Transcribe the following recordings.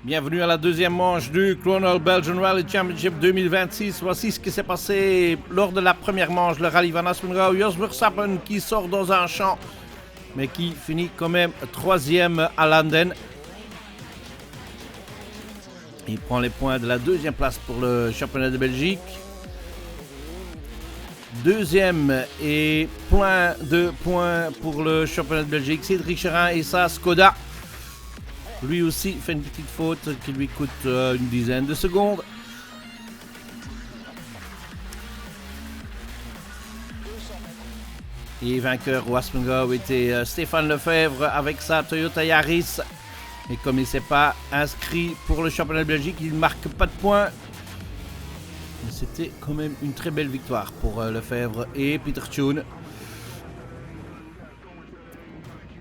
Bienvenue à la deuxième manche du Chronal Belgian Rally Championship 2026. Voici ce qui s'est passé lors de la première manche. Le rallye Van Aspenrauw, Jos Verstappen qui sort dans un champ, mais qui finit quand même troisième à Landen. Il prend les points de la deuxième place pour le championnat de Belgique. Deuxième et plein de points pour le championnat de Belgique. Cédric Cherin et sa Skoda. Lui aussi fait une petite faute qui lui coûte une dizaine de secondes. Et vainqueur au Aspenrauw était Stéphane Lefebvre avec sa Toyota Yaris. Et comme il ne s'est pas inscrit pour le championnat de Belgique, il ne marque pas de points. Mais c'était quand même une très belle victoire pour Lefebvre et Peter Tune.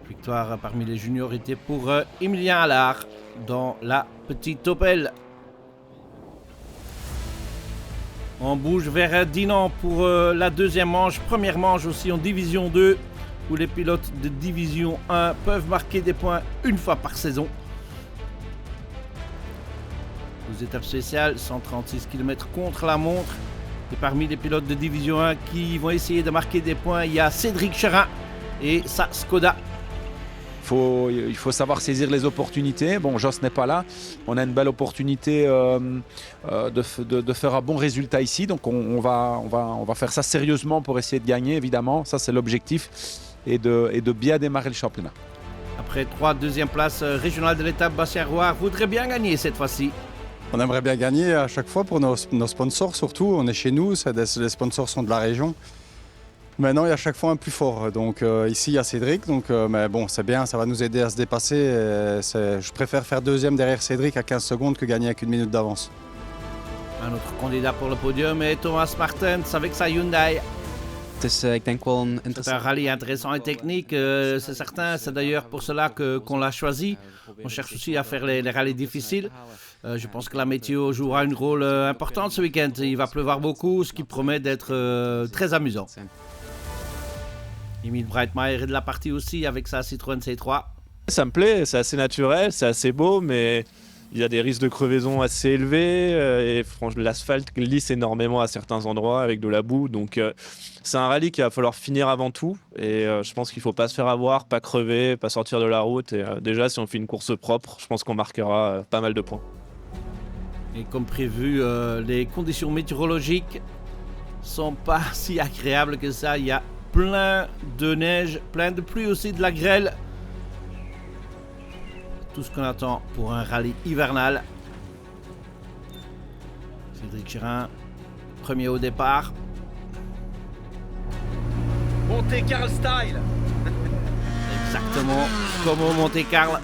Victoire parmi les juniors était pour Emilien Allard dans la petite Opel. On bouge vers Dinan pour la deuxième manche. Première manche aussi en division 2 où les pilotes de division 1 peuvent marquer des points une fois par saison. Aux étapes spéciales, 136 km contre la montre. Et parmi les pilotes de division 1 qui vont essayer de marquer des points, il y a Cédric Cherin et sa Skoda. Il faut savoir saisir les opportunités. Bon, Jos n'est pas là. On a une belle opportunité de faire un bon résultat ici. Donc on va faire ça sérieusement pour essayer de gagner, évidemment. Ça, c'est l'objectif. Et de bien démarrer le championnat. Après 3 deuxièmes places régionales de l'étape, Bastien Rouard voudrait bien gagner cette fois-ci. On aimerait bien gagner à chaque fois pour nos sponsors surtout. On est chez nous, les sponsors sont de la région. Maintenant, il y a à chaque fois un plus fort. Donc ici, il y a Cédric. Mais bon, c'est bien, ça va nous aider à se dépasser. Je préfère faire deuxième derrière Cédric à 15 secondes que gagner avec une minute d'avance. Un autre candidat pour le podium est Thomas Martens avec sa Hyundai. C'est un rallye intéressant et technique, c'est certain. C'est d'ailleurs pour cela qu'on l'a choisi. On cherche aussi à faire les rallyes difficiles. Je pense que la météo jouera un rôle important ce week-end. Il va pleuvoir beaucoup, ce qui promet d'être très amusant. Emile Breitmeier est de la partie aussi avec sa Citroën C3. Ça me plaît, c'est assez naturel, c'est assez beau, mais il y a des risques de crevaison assez élevés et franchement, l'asphalte glisse énormément à certains endroits avec de la boue. Donc c'est un rallye qu'il va falloir finir avant tout. Et je pense qu'il ne faut pas se faire avoir, pas crever, pas sortir de la route. Et déjà, si on fait une course propre, je pense qu'on marquera pas mal de points. Et comme prévu, les conditions météorologiques sont pas si agréables que ça. Il y a plein de neige, plein de pluie aussi, de la grêle. Tout ce qu'on attend pour un rallye hivernal. Cédric Cherin, premier au départ. Monte-Carlo style. Exactement comme au Monte-Carlo.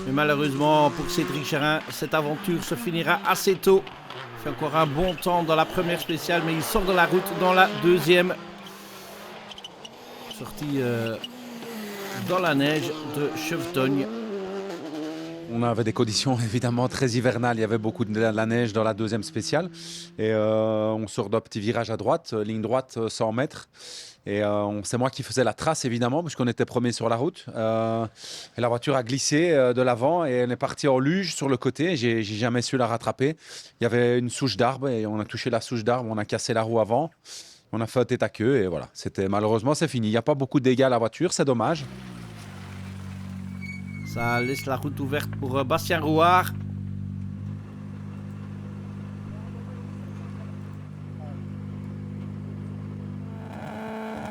Mais malheureusement pour Cédric Cherin, cette aventure se finira assez tôt. Il fait encore un bon temps dans la première spéciale, mais il sort de la route dans la deuxième. Sortie dans la neige de Chevetogne. On avait des conditions évidemment très hivernales. Il y avait beaucoup de la neige dans la deuxième spéciale. Et on sort d'un petit virage à droite, ligne droite 100 mètres. Et c'est moi qui faisais la trace évidemment, puisqu'on était premier sur la route. Et la voiture a glissé de l'avant et elle est partie en luge sur le côté. J'ai jamais su la rattraper. Il y avait une souche d'arbre et on a touché la souche d'arbre. On a cassé la roue avant. On a fait un tête à queue et voilà. Malheureusement, c'est fini. Il n'y a pas beaucoup de dégâts à la voiture, c'est dommage. Ça laisse la route ouverte pour Bastien Rouard.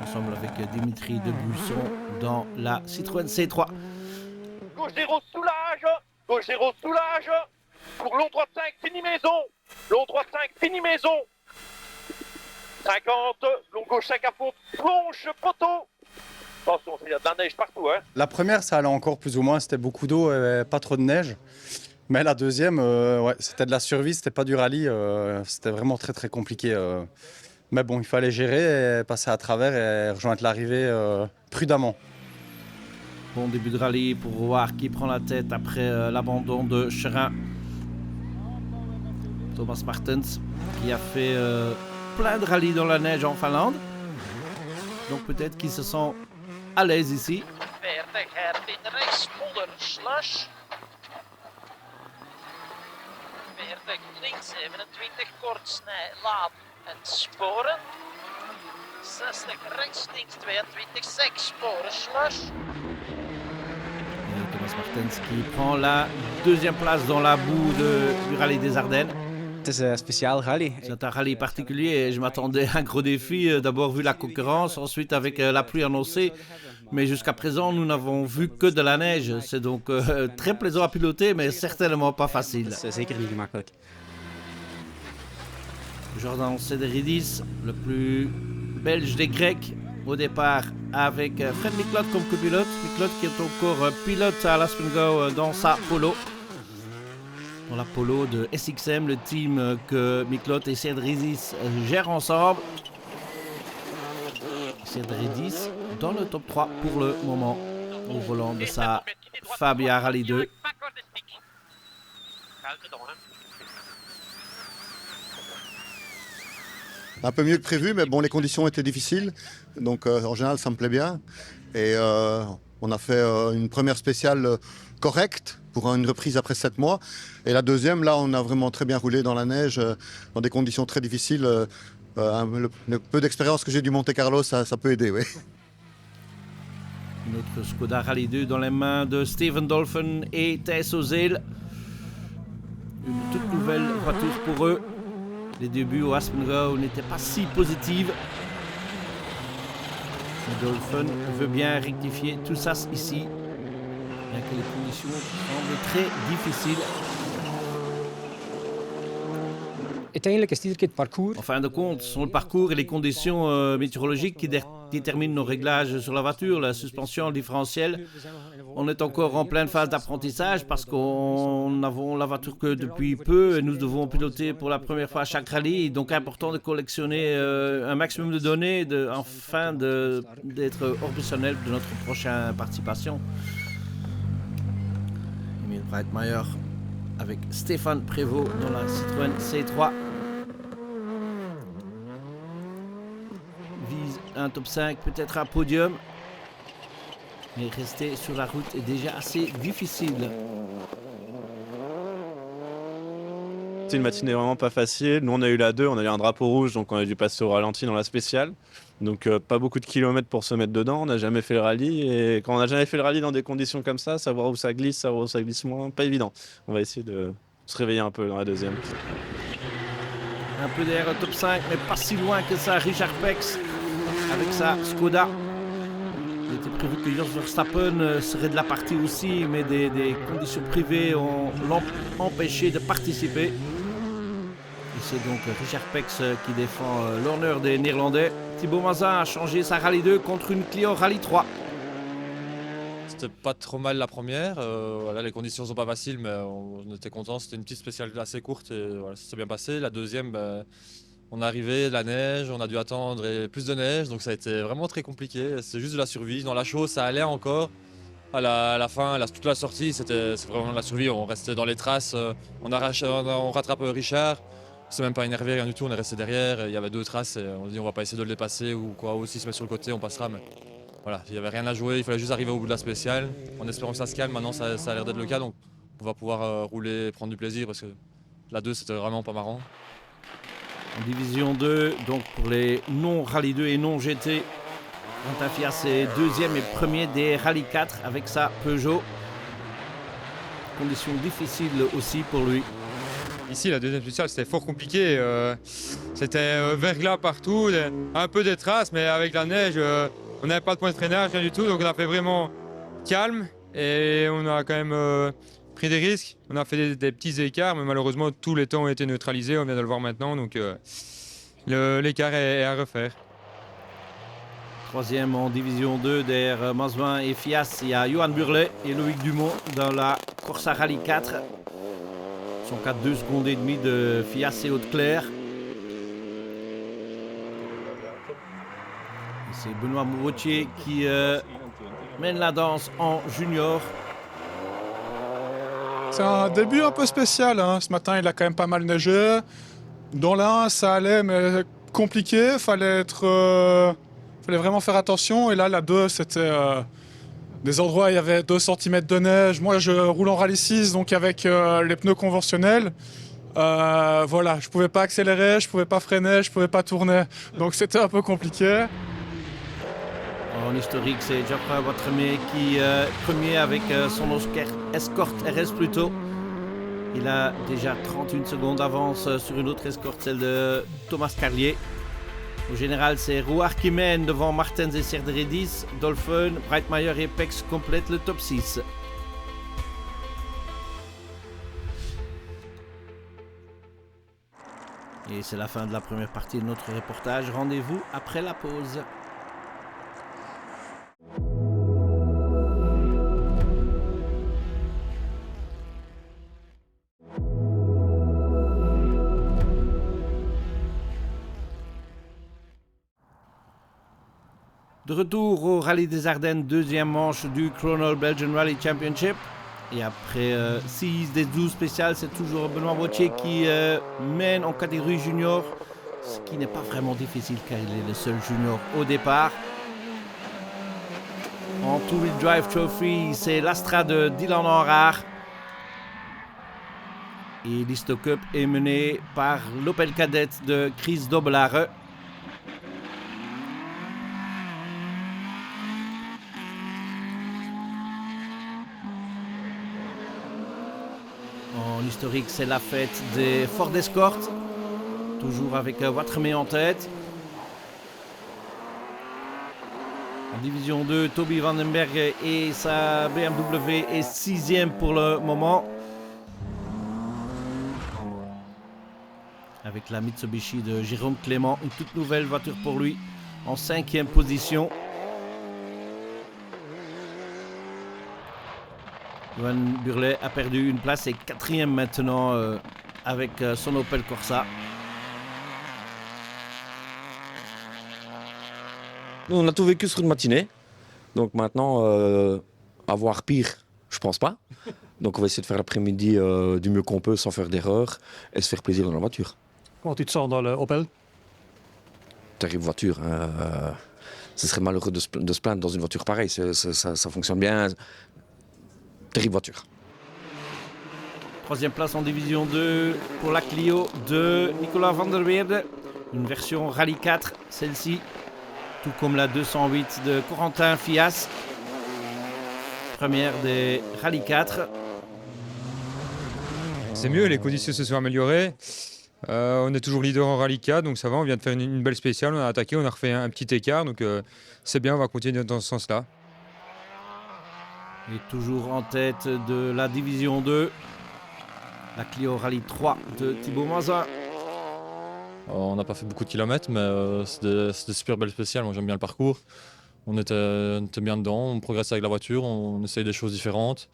Ensemble avec Dimitri Debuisson dans la Citroën C3. Gauche 0 soulage. Gauche 0 soulage. Pour long droite 5, fini maison. Long droite 5, fini maison. 50, long gauche 5 à fond, plonge poteau. Attention, il y a de la neige partout. Hein. La première, ça allait encore plus ou moins. C'était beaucoup d'eau et pas trop de neige. Mais la deuxième, ouais, c'était de la survie, c'était pas du rallye. C'était vraiment très très compliqué. Mais bon, il fallait gérer, et passer à travers et rejoindre l'arrivée prudemment. Bon début de rallye pour Rouard qui prend la tête après l'abandon de Cherin. Thomas Martens qui a fait plein de rallyes dans la neige en Finlande. Donc peut-être qu'ils se sont à l'aise ici. Perfect. Links 27 kort snij, laat en sporen. 60 rechts, links 22 sec, sporen, slush. Et Thomas Martens qui prend la deuxième place dans la boue du rallye des Ardennes. Het is een speciaal rally. C'est un rallye particulier et je m'attendais à un gros défi. D'abord vu la concurrence, ensuite avec la pluie annoncée. Mais jusqu'à présent, nous n'avons vu que de la neige. C'est donc très plaisant à piloter, mais certainement pas facile. Het is zeker niet gemakkelijk. Jordan Cederidis, le plus belge des Grecs, au départ avec Fred Miklot comme copilote. Miklot qui est encore pilote à l'Aspen Go dans sa Polo. Dans la Polo de SXM, le team que Miklot et Cederidis gèrent ensemble. Cederidis dans le top 3 pour le moment au volant de sa Fabia Rally 2. Un peu mieux que prévu, mais bon, les conditions étaient difficiles. Donc en général, ça me plaît bien. Et on a fait une première spéciale correcte pour une reprise après 7 mois. Et la deuxième, là, on a vraiment très bien roulé dans la neige, dans des conditions très difficiles. Le peu d'expérience que j'ai du Monte Carlo, ça peut aider, oui. Notre Skoda Rally 2 dans les mains de Steven Dolphin et Thijs Ozeel. Une toute nouvelle voiture pour eux. Les débuts au Aspen Go n'étaient pas si positifs. Dolphin veut bien rectifier tout ça ici, bien que les conditions semblent très difficiles. Uiteindelijk is het iedere keer het parcours. En fin de compte, ce sont le parcours et les conditions météorologiques qui déterminent nos réglages sur la voiture, la suspension, le différentiel. On est encore en pleine phase d'apprentissage parce qu'on n'avons la voiture que depuis peu et nous devons piloter pour la première fois à chaque rallye. Donc important de collectionner un maximum de données afin d'être opérationnel de notre prochaine participation. Emile Breitmeier avec Stéphane Prévost dans la Citroën C3. Vise un top 5, peut-être un podium. Mais rester sur la route est déjà assez difficile. C'est une matinée vraiment pas facile. Nous, on a eu la 2, on a eu un drapeau rouge, donc on a dû passer au ralenti dans la spéciale. Donc pas beaucoup de kilomètres pour se mettre dedans. On n'a jamais fait le rallye. Et quand on n'a jamais fait le rallye dans des conditions comme ça, savoir où ça glisse, savoir où ça glisse moins, pas évident. On va essayer de se réveiller un peu dans la deuxième. Un peu derrière le top 5, mais pas si loin que ça. Richard Pex avec sa Skoda. Il était prévu que Jos Verstappen serait de la partie aussi, mais des conditions privées l'ont empêché de participer. Et c'est donc Richard Pex qui défend l'honneur des Néerlandais. Thibaut Mazin a changé sa Rallye 2 contre une Clio Rallye 3. C'était pas trop mal la première. Voilà, les conditions sont pas faciles, mais on était contents. C'était une petite spéciale assez courte et voilà, ça s'est bien passé. La deuxième, on est arrivé, la neige, on a dû attendre et plus de neige, donc ça a été vraiment très compliqué. C'est juste de la survie. Dans la chausse, ça allait encore. À la fin, toute la sortie, c'est vraiment de la survie. On restait dans les traces, on rattrape Richard. On s'est même pas énervé, rien du tout. On est resté derrière. Il y avait 2 traces et on se dit on va pas essayer de le dépasser ou quoi, ou s'il se met sur le côté, on passera. Mais voilà, il n'y avait rien à jouer. Il fallait juste arriver au bout de la spéciale. En espérant que ça se calme. Maintenant, ça a l'air d'être le cas, donc on va pouvoir rouler et prendre du plaisir parce que la 2, c'était vraiment pas marrant. En division 2, donc pour les non-Rallye 2 et non-GT, Quentin Fias est deuxième et premier des Rallye 4 avec sa Peugeot. Conditions difficiles aussi pour lui. Ici, la deuxième spéciale, c'était fort compliqué. C'était verglas partout, un peu de traces, mais avec la neige, on n'avait pas de point de freinage, rien du tout. Donc on a fait vraiment calme et on a quand même pris des risques. On a fait des petits écarts, mais malheureusement, tous les temps ont été neutralisés. On vient de le voir maintenant, donc l'écart est à refaire. Troisième en division 2 derrière Mazouin et Fias, il y a Johan Burlet et Loïc Dumont dans la Corsa Rallye 4. Ils sont qu'à 2 secondes et demie de Fias et Haute-Claire. C'est Benoît Mourotier qui mène la danse en junior. C'est un début un peu spécial, hein. Ce matin, il a quand même pas mal neigé. Dans la 1, ça allait, mais compliqué. Fallait vraiment faire attention. Et là, la 2, c'était des endroits où il y avait 2 cm de neige. Moi, je roule en Rallye 6, donc avec les pneus conventionnels. Voilà, je pouvais pas accélérer, je pouvais pas freiner, je pouvais pas tourner. Donc c'était un peu compliqué. En historique, c'est Geoffrey Watremé qui premier avec son escorte RS plutôt. Il a déjà 31 secondes d'avance sur une autre escorte, celle de Thomas Carlier. Au général, c'est Rouard qui mène devant Martens et Serderidis. Dolphin, Breitmeier et Pex complètent le top 6. Et c'est la fin de la première partie de notre reportage. Rendez-vous après la pause. De retour au Rallye des Ardennes, deuxième manche du Chronal Belgian Rally Championship. Et après 6 des 12 spéciales, c'est toujours Benoît Wautier qui mène en catégorie junior. Ce qui n'est pas vraiment difficile car il est le seul junior au départ. En Two-Wheel Drive Trophy, c'est l'Astra de Dylan Henrard. Et l'Isto Cup est mené par l'Opel Kadett de Chris Dobelare. En historique, c'est la fête des Ford Escort, toujours avec Watremé en tête. En division 2, Toby Vandenberg et sa BMW est 6e pour le moment. Avec la Mitsubishi de Jérôme Clément, une toute nouvelle voiture pour lui, en 5e position. Johan Burlet a perdu une place et 4e maintenant avec son Opel Corsa. On a tout vécu sur une matinée. Donc maintenant, avoir pire, je pense pas. Donc on va essayer de faire l'après-midi du mieux qu'on peut sans faire d'erreur et se faire plaisir dans la voiture. Comment tu te sens dans le Opel? Terrible voiture. Ce serait malheureux de se plaindre dans une voiture pareille. Ça fonctionne bien. Terrible voiture. 3e place en division 2 pour la Clio de Nicolas van der Weerde. Une version Rallye 4, celle-ci. Tout comme la 208 de Corentin Fias. Première des Rallye 4. C'est mieux, les conditions se sont améliorées. On est toujours leader en Rallye 4, donc ça va. On vient de faire une belle spéciale. On a attaqué, on a refait un petit écart. Donc c'est bien, on va continuer dans ce sens-là. Et toujours en tête de la division 2, la Clio Rallye 3 de Thibaut Mazin. On n'a pas fait beaucoup de kilomètres, mais c'est des super belles spéciales. Moi, j'aime bien le parcours. On était bien dedans, on progresse avec la voiture, on essaye des choses différentes.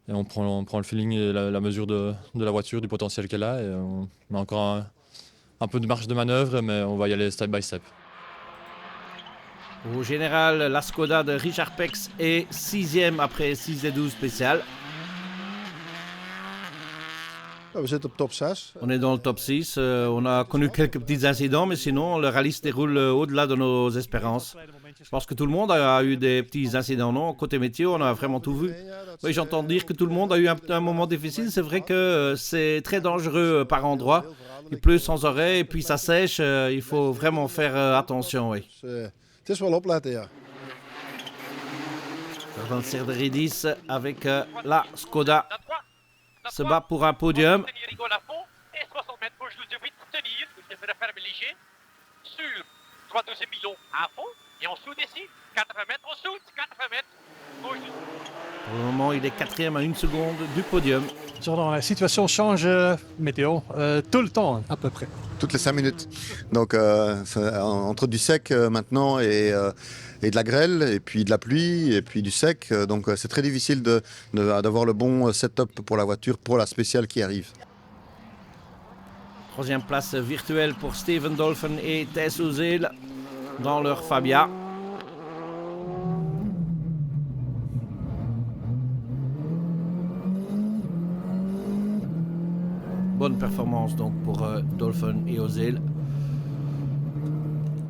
Et on prend le feeling et la mesure de la voiture, du potentiel qu'elle a. Et on a encore un peu de marge de manœuvre, mais on va y aller step by step. Au général, la Skoda de Richard Pex est 6e après 6 des 12 spéciales. On est dans le top 6. On a connu quelques petits incidents, mais sinon, le rallye se déroule au-delà de nos espérances. Je pense que tout le monde a eu des petits incidents, non? Côté métier, on a vraiment tout vu. Oui, j'entends dire que tout le monde a eu un moment difficile. C'est vrai que c'est très dangereux par endroits. Il pleut sans arrêt et puis ça sèche. Il faut vraiment faire attention, oui. Het is wel opletten, ja. Jordan Serderidis avec la Skoda se bat pour un podium. Et 60 mètres, gauche 12 de 8, tenir, je fais le ferme léger, sur 3 deuxième bidon à fond, et on soude ici, 80 mètres, on soude, 80 mètres, gauche 12. Pour le moment, il est 4e à 1 seconde du podium. Jordan, la situation change météo tout le temps, à peu près. Toutes les 5 minutes. Donc entre du sec maintenant et de la grêle, et puis de la pluie, et puis du sec. Donc c'est très difficile d'avoir le bon setup pour la voiture, pour la spéciale qui arrive. 3e place virtuelle pour Steven Dolphin et Thijs Ozeel dans leur Fabia. Bonne performance donc pour Dolphin et Ozeel.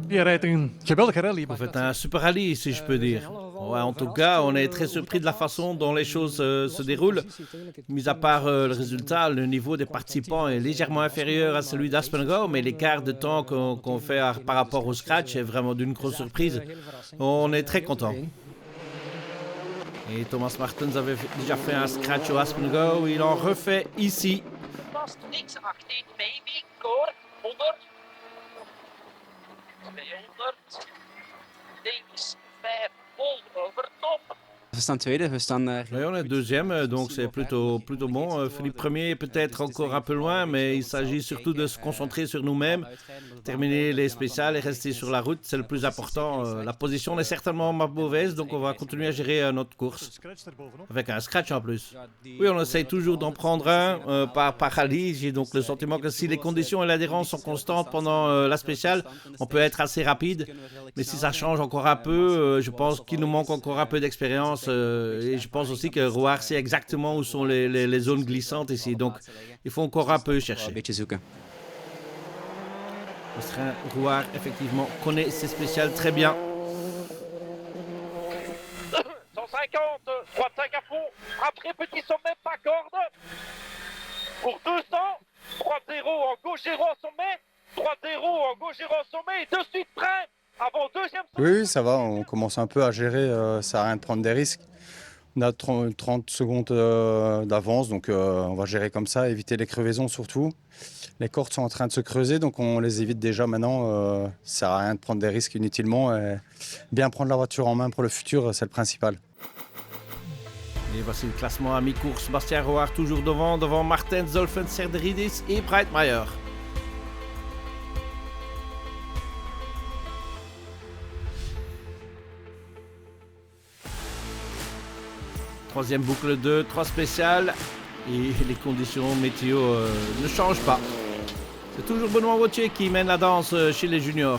Je rijdt een geweldige rally. Vous faites un super rallye, si je peux dire. Ouais, en tout cas, on est très surpris de la façon dont les choses se déroulent. Mis à part le résultat, le niveau des participants est légèrement inférieur à celui d'Aspen Go, mais l'écart de temps qu'on fait par rapport au scratch est vraiment d'une grosse surprise. On est très content. Et Thomas Martens avait déjà fait un scratch au Aspen Go, il en refait ici. Vast niks 18, maybe, score 100. 200. Links 500 over top. We staan tweede, we staan... Oui, on est deuxième, donc c'est plutôt bon. Philippe Premier est peut-être encore un peu loin, mais il s'agit surtout de se concentrer sur nous-mêmes, terminer les spéciales et rester sur la route, c'est le plus important. La position est certainement mauvaise, donc on va continuer à gérer notre course, avec un scratch en plus. Oui, on essaye toujours d'en prendre un par rallye. J'ai donc le sentiment que si les conditions et l'adhérence sont constantes pendant la spéciale, on peut être assez rapide, mais si ça change encore un peu, je pense qu'il nous manque encore un peu d'expérience. Et je pense aussi que Rouard sait exactement où sont les zones glissantes ici, donc il faut encore un peu chercher. Rouard, effectivement, connaît ses spéciales très bien. 150, 3-5 à fond, après petit sommet, pas corde. Pour 200, 3-0 en gauche, 0 en sommet, 3-0 en gauche, 0 en sommet, et de suite prêt. Avant deuxième. Oui, ça va, on commence un peu à gérer, ça sert à rien de prendre des risques. On a 30 secondes d'avance, donc on va gérer comme ça, éviter les crevaisons surtout. Les cordes sont en train de se creuser, donc on les évite déjà maintenant. Ça sert à rien de prendre des risques inutilement. Et bien prendre la voiture en main pour le futur, c'est le principal. Et voici le classement à mi-course. Bastien Rouard toujours devant Martens, Zolfen, Serderidis et Breitmeier. Troisième boucle de 3 spéciales et les conditions météo ne changent pas. C'est toujours Benoît Wautier qui mène la danse chez les juniors.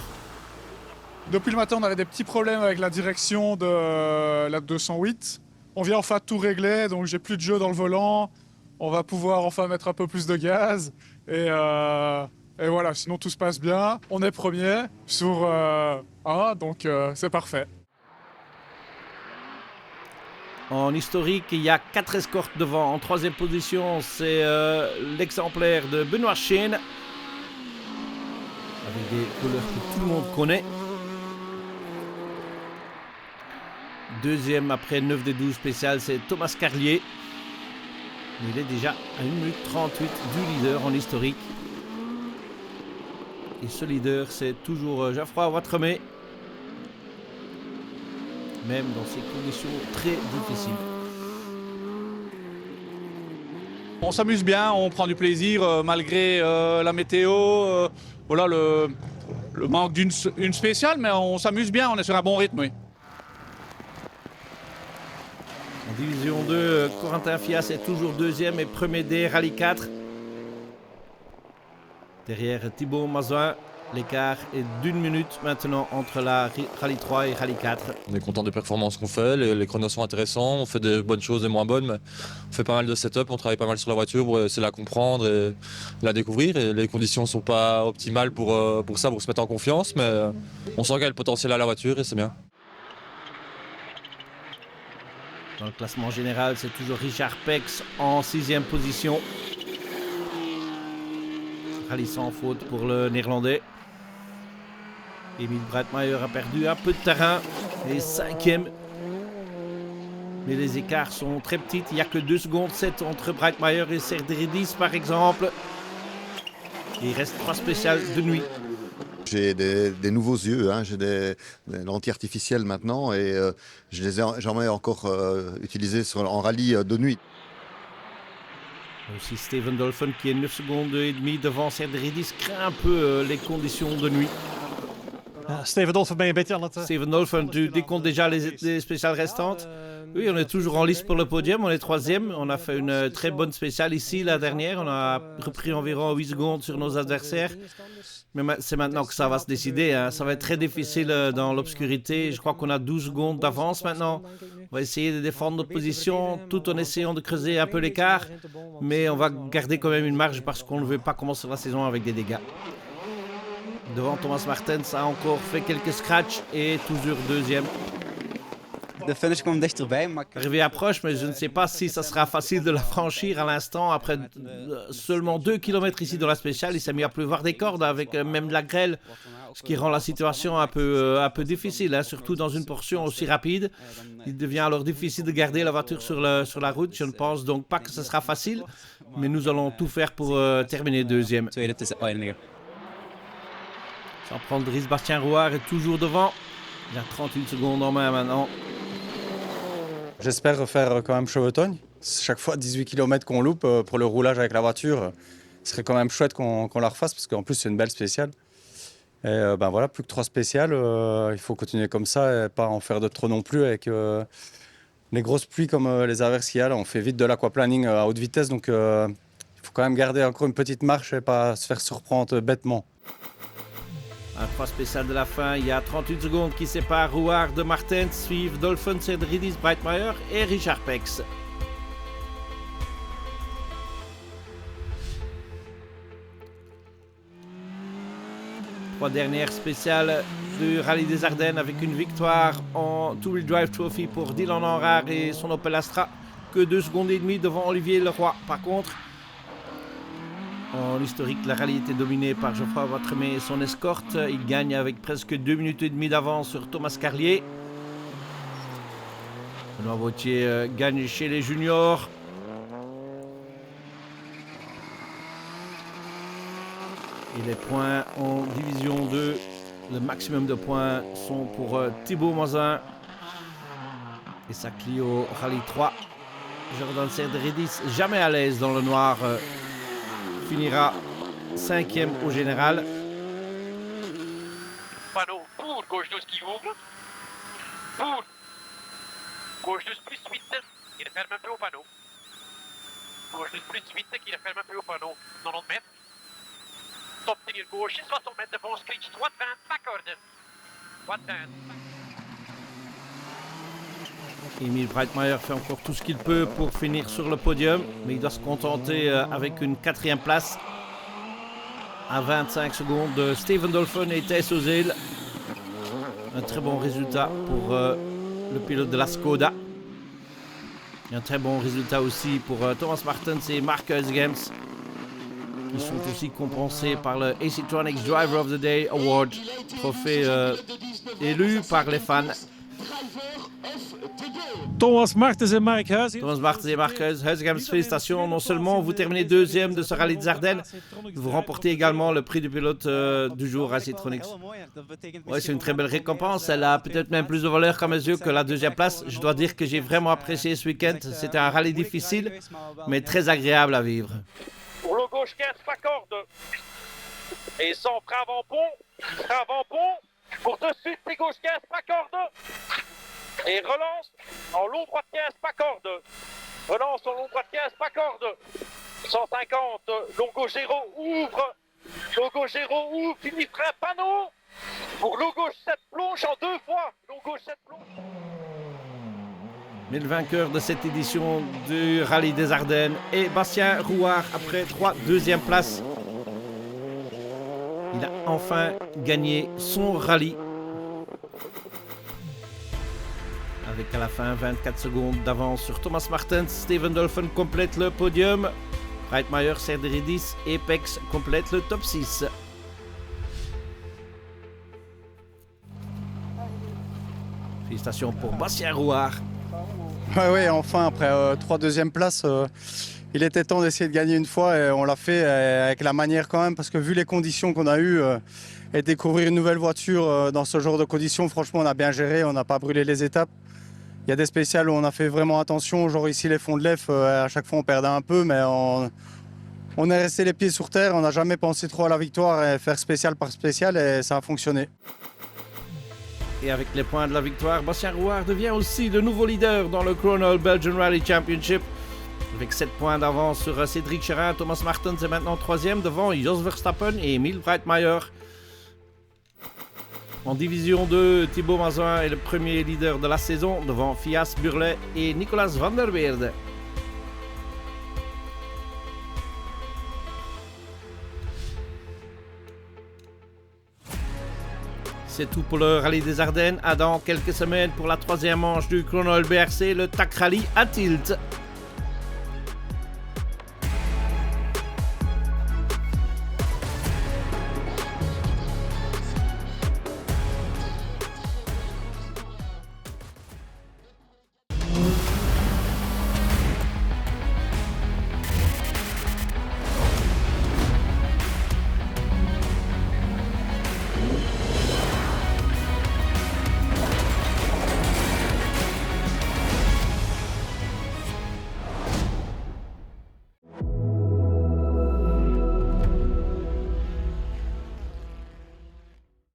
Depuis le matin, on avait des petits problèmes avec la direction de la 208. On vient enfin tout régler, donc j'ai plus de jeu dans le volant. On va pouvoir enfin mettre un peu plus de gaz. Et voilà, sinon tout se passe bien. On est premier sur 1, donc c'est parfait. En historique, il y a 4 escortes devant. En troisième position, c'est l'exemplaire de Benoît Chêne, avec des couleurs que tout le monde connaît. Deuxième, après 9 des 12 spéciales, c'est Thomas Carlier. Il est déjà à 1 minute 38 du leader en historique. Et ce leader, c'est toujours Geoffroy Watremé, même dans ces conditions très difficiles. On s'amuse bien, on prend du plaisir malgré la météo, voilà le manque d'une spéciale, mais on s'amuse bien, on est sur un bon rythme. Oui. En division 2, Corentin Fias est toujours deuxième et premier des Rallye 4. Derrière Thibaut Mazouin, l'écart est d'1 minute maintenant entre la Rallye 3 et Rallye 4. On est content des performances qu'on fait, les chronos sont intéressants, on fait des bonnes choses, des moins bonnes, mais on fait pas mal de setup, on travaille pas mal sur la voiture pour essayer de la comprendre et la découvrir. Et les conditions sont pas optimales pour ça, pour se mettre en confiance, mais on sent qu'il y a le potentiel à la voiture et c'est bien. Dans le classement général, c'est toujours Richard Pex en 6e position. Rallye sans faute pour le Néerlandais. Emile Breitmeier a perdu un peu de terrain et 5e. Mais les écarts sont très petits. Il n'y a que 2 secondes 7 entre Breitmeier et Serderidis par exemple. Et il reste 3 spéciales de nuit. J'ai des nouveaux yeux, hein. J'ai des lentilles artificielles maintenant et je les ai jamais encore utilisées en rallye de nuit. Aussi Steven Dolphin qui est 9 secondes et demie devant Serderidis craint un peu les conditions de nuit. Steven Dolphin, ben je een beetje aan het... Steven Dolphin, tu décomptes déjà les spéciales restantes? Oui, on est toujours en lice pour le podium, on est 3e. On a fait une très bonne spéciale ici, la dernière. On a repris environ 8 secondes sur nos adversaires. Mais c'est maintenant que ça va se décider, hein. Ça va être très difficile dans l'obscurité. Je crois qu'on a 12 secondes d'avance maintenant. On va essayer de défendre notre position tout en essayant de creuser un peu l'écart. Mais on va garder quand même une marge parce qu'on ne veut pas commencer la saison avec des dégâts. Devant, Thomas Martens a encore fait quelques scratchs et toujours deuxième. De finish komt dichterbij, maar... L'arrivée approche, mais je ne sais pas si ça sera facile de la franchir à l'instant. Après seulement 2 km ici dans la spéciale, il s'est mis à pleuvoir des cordes avec même de la grêle, ce qui rend la situation un peu difficile, hein, surtout dans une portion aussi rapide. Il devient alors difficile de garder la voiture sur la route. Je ne pense donc pas que ce sera facile, mais nous allons tout faire pour terminer deuxième. Sans prendre risque, Bastien Rouard est toujours devant. Il a 38 secondes en main maintenant. J'espère refaire quand même Chevetogne. Chaque fois 18 km qu'on loupe pour le roulage avec la voiture, ce serait quand même chouette qu'on la refasse parce qu'en plus c'est une belle spéciale. Et ben voilà, plus que 3 spéciales, il faut continuer comme ça et pas en faire de trop non plus avec les grosses pluies comme les averses qu'il y a là. On fait vite de l'aquaplaning à haute vitesse, donc il faut quand même garder encore une petite marche et pas se faire surprendre bêtement. À 3 spéciales de la fin, il y a 38 secondes qui séparent Rouard de Martens, suivent Dolphin, Cedridis, Breitmeier et Richard Pex. Trois dernières spéciales du Rallye des Ardennes avec une victoire en Two-Wheel Drive Trophy pour Dylan Henrard et son Opel Astra, que 2 secondes et demie devant Olivier Leroy. Par contre, en historique, la rallye était dominée par Geoffroy Watremé et son escorte. Il gagne avec presque 2 minutes et demie d'avance sur Thomas Carlier. Benoît Vautier gagne chez les juniors. Et les points en division 2, le maximum de points sont pour Thibaut Mazin et sa Clio Rallye 3. Jordan Cedridis, jamais à l'aise dans le noir, finira 5e au général. Panneau pour gauche 12 qui ouvre. Pour gauche 12 plus 8 qui referme un peu au panneau. Gauche 12 plus 8 qui referme un peu au panneau. 90 mètres. Top tenir gauche, 60 mètres devant Screech, droite 20, backward. Droite 20. Emile Breitmeier fait encore tout ce qu'il peut pour finir sur le podium, mais il doit se contenter avec une 4e place à 25 secondes de Steven Dolphin et Thijs Ozeel. Un très bon résultat pour le pilote de la Skoda. Et un très bon résultat aussi pour Thomas Martens et Mark Huisgems, qui sont aussi compensés par le AC-Tronics Driver of the Day Award, trophée élu par les fans. Thomas Martens et Mark Huisgems. Thomas Martens et Mark Huisgems, félicitations. Non seulement vous terminez 2e de ce rallye des Ardennes, vous remportez également le prix du pilote du jour à AC-Tronics. Ouais, c'est une très belle récompense. Elle a peut-être même plus de valeur qu'à mes yeux que la 2e place. Je dois dire que j'ai vraiment apprécié ce week-end. C'était un rallye difficile, mais très agréable à vivre. Pour le gauche 15, pas corde. Et sans frein avant-pont. Pour de suite, les gauche 15, pas corde. Et relance en long droite 15, pas corde. Relance en long droite 15, pas corde. 150, Longo Géro ouvre. Longo Géro ouvre, finit frein panneau. Pour le gauche 7 plonge en 2 fois. Longo 7 plonge. Mais le vainqueur de cette édition du Rallye des Ardennes est Bastien Rouard après 3 2e places. Il a enfin gagné son rallye. Avec à la fin 24 secondes d'avance sur Thomas Martens, Steven Dolphin complète le podium. Breitmeier, Cedridis et Pex complètent le top 6. Félicitations pour Bastien Rouard. Oui, enfin, après 3 2e places, il était temps d'essayer de gagner une fois et on l'a fait avec la manière quand même, parce que vu les conditions qu'on a eues et découvrir une nouvelle voiture dans ce genre de conditions, franchement, on a bien géré, on n'a pas brûlé les étapes. Il y a des spéciales où on a fait vraiment attention, genre ici les fonds de l'EF, à chaque fois on perdait un peu, mais on est resté les pieds sur terre, on n'a jamais pensé trop à la victoire et faire spécial par spécial et ça a fonctionné. Et avec les points de la victoire, Bastien Rouard devient aussi le nouveau leader dans le Chronol Belgian Rally Championship. Avec 7 points d'avance sur Cédric Cherin, Thomas Martens est maintenant 3e devant Jos Verstappen et Emile Breitmeier. En division 2, Thibaut Mazin est le premier leader de la saison devant Fias Burlet et Nicolas van der Weerde. C'est tout pour le rallye des Ardennes. À dans quelques semaines pour la troisième manche du chrono LBRC, le TAC Rally à Tilt.